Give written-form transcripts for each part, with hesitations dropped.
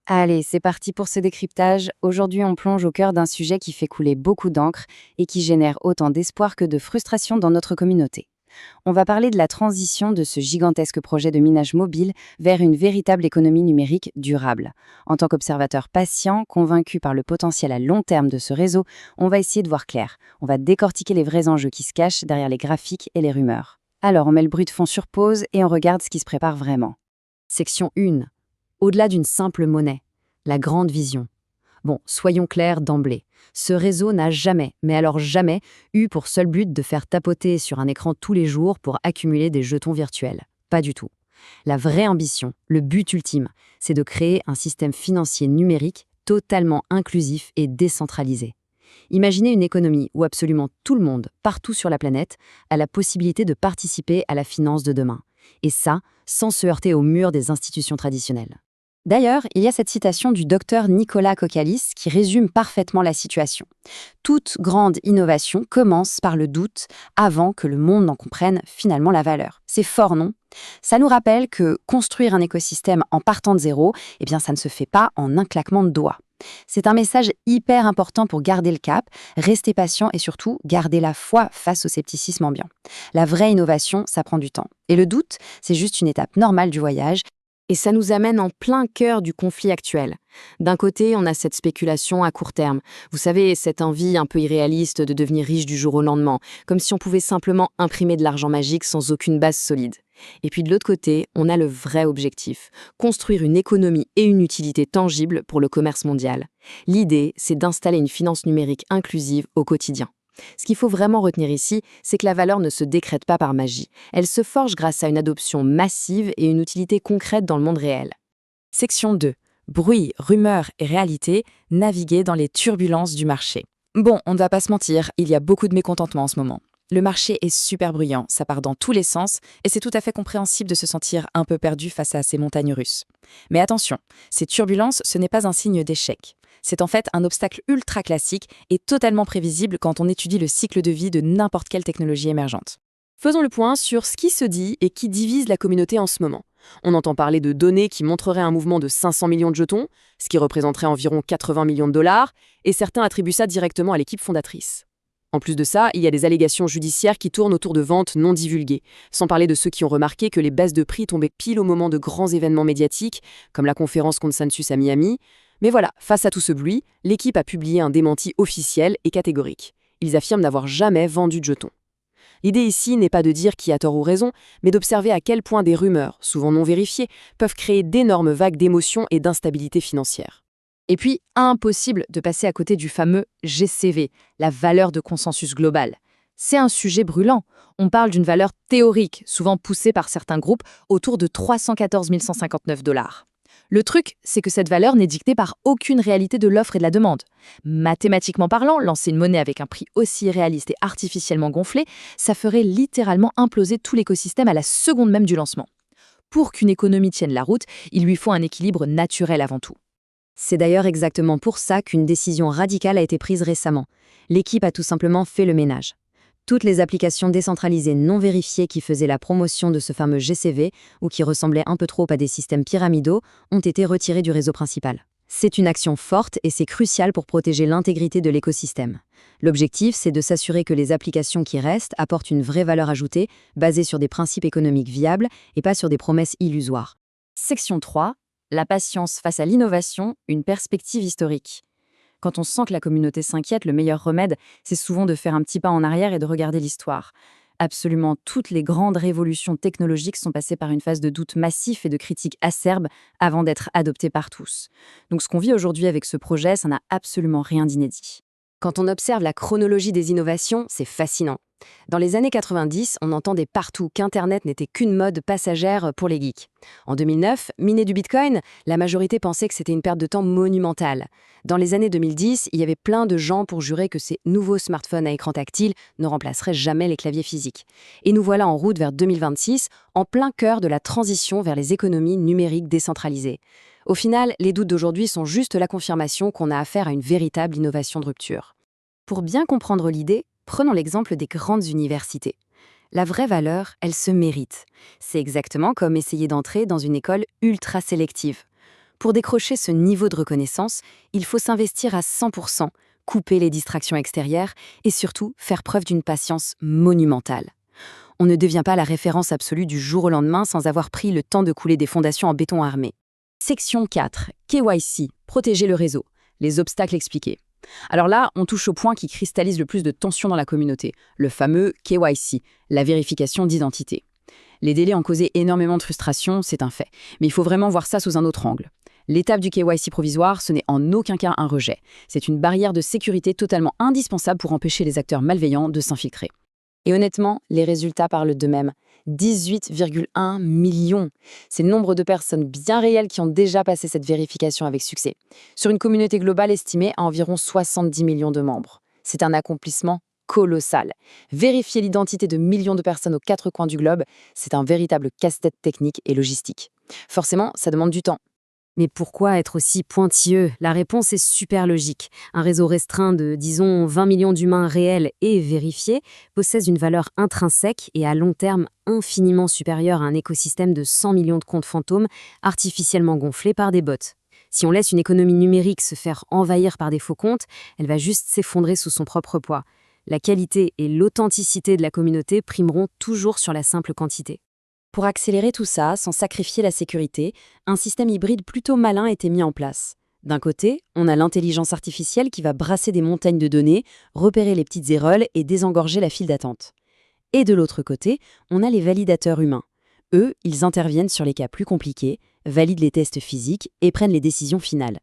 Allez, c'est parti pour ce décryptage. Aujourd'hui, on plonge au cœur d'un sujet qui fait couler beaucoup d'encre et qui génère autant d'espoir que de frustration dans notre communauté. On va parler de la transition de ce gigantesque projet de minage mobile vers une véritable économie numérique durable. En tant qu'observateur patient, convaincu par le potentiel à long terme de ce réseau, on va essayer de voir clair. On va décortiquer les vrais enjeux qui se cachent derrière les graphiques et les rumeurs. Alors, on met le bruit de fond sur pause et on regarde ce qui se prépare vraiment. Section 1. Au-delà d'une simple monnaie, la grande vision. Bon, soyons clairs d'emblée. Ce réseau n'a jamais, mais alors jamais, eu pour seul but de faire tapoter sur un écran tous les jours pour accumuler des jetons virtuels. Pas du tout. La vraie ambition, le but ultime, c'est de créer un système financier numérique totalement inclusif et décentralisé. Imaginez une économie où absolument tout le monde, partout sur la planète, a la possibilité de participer à la finance de demain. Et ça, sans se heurter au mur des institutions traditionnelles. D'ailleurs, il y a cette citation du docteur Nicolas Kokkalis qui résume parfaitement la situation. Toute grande innovation commence par le doute avant que le monde n'en comprenne finalement la valeur. C'est fort, non? Ça nous rappelle que construire un écosystème en partant de zéro, eh bien ça ne se fait pas en un claquement de doigts. C'est un message hyper important pour garder le cap, rester patient et surtout garder la foi face au scepticisme ambiant. La vraie innovation, ça prend du temps. Et le doute, c'est juste une étape normale du voyage. Et ça nous amène en plein cœur du conflit actuel. D'un côté, on a cette spéculation à court terme. Vous savez, cette envie un peu irréaliste de devenir riche du jour au lendemain, comme si on pouvait simplement imprimer de l'argent magique sans aucune base solide. Et puis de l'autre côté, on a le vrai objectif, construire une économie et une utilité tangible pour le commerce mondial. L'idée, c'est d'installer une finance numérique inclusive au quotidien. Ce qu'il faut vraiment retenir ici, c'est que la valeur ne se décrète pas par magie. Elle se forge grâce à une adoption massive et une utilité concrète dans le monde réel. Section 2. Bruit, rumeurs et réalité, naviguer dans les turbulences du marché. Bon, on ne va pas se mentir, il y a beaucoup de mécontentement en ce moment. Le marché est super bruyant, ça part dans tous les sens, et c'est tout à fait compréhensible de se sentir un peu perdu face à ces montagnes russes. Mais attention, ces turbulences, ce n'est pas un signe d'échec. C'est en fait un obstacle ultra classique et totalement prévisible quand on étudie le cycle de vie de n'importe quelle technologie émergente. Faisons le point sur ce qui se dit et qui divise la communauté en ce moment. On entend parler de données qui montreraient un mouvement de 500 millions de jetons, ce qui représenterait environ 80 millions de dollars, et certains attribuent ça directement à l'équipe fondatrice. En plus de ça, il y a des allégations judiciaires qui tournent autour de ventes non divulguées, sans parler de ceux qui ont remarqué que les baisses de prix tombaient pile au moment de grands événements médiatiques, comme la conférence Consensus à Miami. Mais voilà, face à tout ce bruit, l'équipe a publié un démenti officiel et catégorique. Ils affirment n'avoir jamais vendu de jetons. L'idée ici n'est pas de dire qui a tort ou raison, mais d'observer à quel point des rumeurs, souvent non vérifiées, peuvent créer d'énormes vagues d'émotions et d'instabilité financière. Et puis, impossible de passer à côté du fameux GCV, la valeur de consensus global. C'est un sujet brûlant. On parle d'une valeur théorique, souvent poussée par certains groupes, autour de 314 159 dollars. Le truc, c'est que cette valeur n'est dictée par aucune réalité de l'offre et de la demande. Mathématiquement parlant, lancer une monnaie avec un prix aussi irréaliste et artificiellement gonflé, ça ferait littéralement imploser tout l'écosystème à la seconde même du lancement. Pour qu'une économie tienne la route, il lui faut un équilibre naturel avant tout. C'est d'ailleurs exactement pour ça qu'une décision radicale a été prise récemment. L'équipe a tout simplement fait le ménage. Toutes les applications décentralisées non vérifiées qui faisaient la promotion de ce fameux GCV ou qui ressemblaient un peu trop à des systèmes pyramidaux ont été retirées du réseau principal. C'est une action forte et c'est crucial pour protéger l'intégrité de l'écosystème. L'objectif, c'est de s'assurer que les applications qui restent apportent une vraie valeur ajoutée, basée sur des principes économiques viables et pas sur des promesses illusoires. Section 3. La patience face à l'innovation, une perspective historique. Quand on sent que la communauté s'inquiète, le meilleur remède, c'est souvent de faire un petit pas en arrière et de regarder l'histoire. Absolument toutes les grandes révolutions technologiques sont passées par une phase de doute massif et de critique acerbe avant d'être adoptées par tous. Donc ce qu'on vit aujourd'hui avec ce projet, ça n'a absolument rien d'inédit. Quand on observe la chronologie des innovations, c'est fascinant. Dans les années 90, on entendait partout qu'Internet n'était qu'une mode passagère pour les geeks. En 2009, miner du Bitcoin, la majorité pensait que c'était une perte de temps monumentale. Dans les années 2010, il y avait plein de gens pour jurer que ces nouveaux smartphones à écran tactile ne remplaceraient jamais les claviers physiques. Et nous voilà en route vers 2026, en plein cœur de la transition vers les économies numériques décentralisées. Au final, les doutes d'aujourd'hui sont juste la confirmation qu'on a affaire à une véritable innovation de rupture. Pour bien comprendre l'idée, prenons l'exemple des grandes universités. La vraie valeur, elle se mérite. C'est exactement comme essayer d'entrer dans une école ultra sélective. Pour décrocher ce niveau de reconnaissance, il faut s'investir à 100%, couper les distractions extérieures et surtout faire preuve d'une patience monumentale. On ne devient pas la référence absolue du jour au lendemain sans avoir pris le temps de couler des fondations en béton armé. Section 4. KYC. Protéger le réseau. Les obstacles expliqués. Alors là, on touche au point qui cristallise le plus de tension dans la communauté, le fameux KYC, la vérification d'identité. Les délais ont causé énormément de frustration, c'est un fait. Mais il faut vraiment voir ça sous un autre angle. L'étape du KYC provisoire, ce n'est en aucun cas un rejet. C'est une barrière de sécurité totalement indispensable pour empêcher les acteurs malveillants de s'infiltrer. Et honnêtement, les résultats parlent d'eux-mêmes. 18,1 millions. C'est le nombre de personnes bien réelles qui ont déjà passé cette vérification avec succès, sur une communauté globale estimée à environ 70 millions de membres. C'est un accomplissement colossal. Vérifier l'identité de millions de personnes aux quatre coins du globe, c'est un véritable casse-tête technique et logistique. Forcément, ça demande du temps. Mais pourquoi être aussi pointilleux? La réponse est super logique. Un réseau restreint de, disons, 20 millions d'humains réels et vérifiés possède une valeur intrinsèque et à long terme infiniment supérieure à un écosystème de 100 millions de comptes fantômes artificiellement gonflés par des bots. Si on laisse une économie numérique se faire envahir par des faux comptes, elle va juste s'effondrer sous son propre poids. La qualité et l'authenticité de la communauté primeront toujours sur la simple quantité. Pour accélérer tout ça, sans sacrifier la sécurité, un système hybride plutôt malin a été mis en place. D'un côté, on a l'intelligence artificielle qui va brasser des montagnes de données, repérer les petites éroles et désengorger la file d'attente. Et de l'autre côté, on a les validateurs humains. Eux, ils interviennent sur les cas plus compliqués, valident les tests physiques et prennent les décisions finales.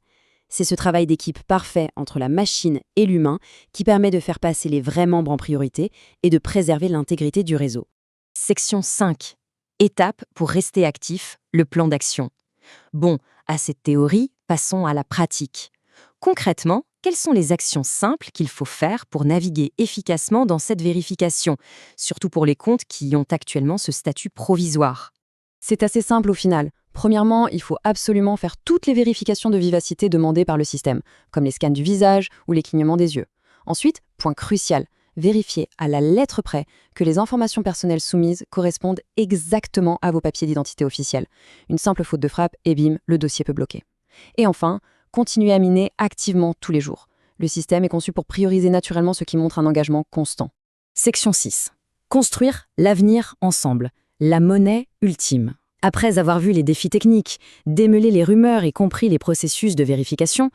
C'est ce travail d'équipe parfait entre la machine et l'humain qui permet de faire passer les vrais membres en priorité et de préserver l'intégrité du réseau. Section 5. Étape pour rester actif, le plan d'action. Bon, à cette théorie, passons à la pratique. Concrètement, quelles sont les actions simples qu'il faut faire pour naviguer efficacement dans cette vérification, surtout pour les comptes qui ont actuellement ce statut provisoire? C'est assez simple au final. Premièrement, il faut absolument faire toutes les vérifications de vivacité demandées par le système, comme les scans du visage ou les clignements des yeux. Ensuite, point crucial, vérifiez à la lettre près que les informations personnelles soumises correspondent exactement à vos papiers d'identité officiels. Une simple faute de frappe et bim, le dossier peut bloquer. Et enfin, continuez à miner activement tous les jours. Le système est conçu pour prioriser naturellement ce qui montre un engagement constant. Section 6. Construire l'avenir ensemble. La monnaie ultime. Après avoir vu les défis techniques, démêlé les rumeurs et compris les processus de vérification,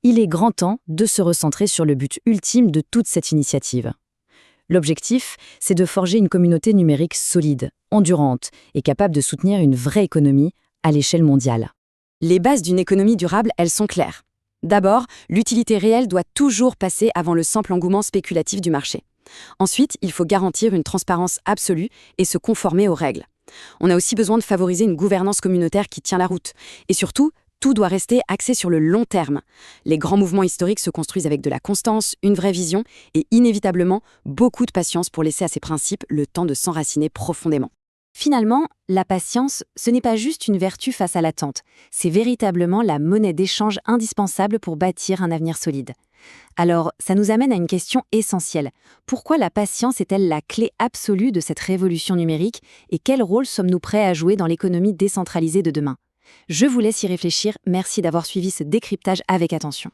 il est grand temps de se recentrer sur le but ultime de toute cette initiative. L'objectif, c'est de forger une communauté numérique solide, endurante et capable de soutenir une vraie économie à l'échelle mondiale. Les bases d'une économie durable, elles sont claires. D'abord, l'utilité réelle doit toujours passer avant le simple engouement spéculatif du marché. Ensuite, il faut garantir une transparence absolue et se conformer aux règles. On a aussi besoin de favoriser une gouvernance communautaire qui tient la route. Et surtout, tout doit rester axé sur le long terme. Les grands mouvements historiques se construisent avec de la constance, une vraie vision et inévitablement beaucoup de patience pour laisser à ces principes le temps de s'enraciner profondément. Finalement, la patience, ce n'est pas juste une vertu face à l'attente, c'est véritablement la monnaie d'échange indispensable pour bâtir un avenir solide. Alors, ça nous amène à une question essentielle. Pourquoi la patience est-elle la clé absolue de cette révolution numérique et quel rôle sommes-nous prêts à jouer dans l'économie décentralisée de demain ? Je vous laisse y réfléchir, merci d'avoir suivi ce décryptage avec attention.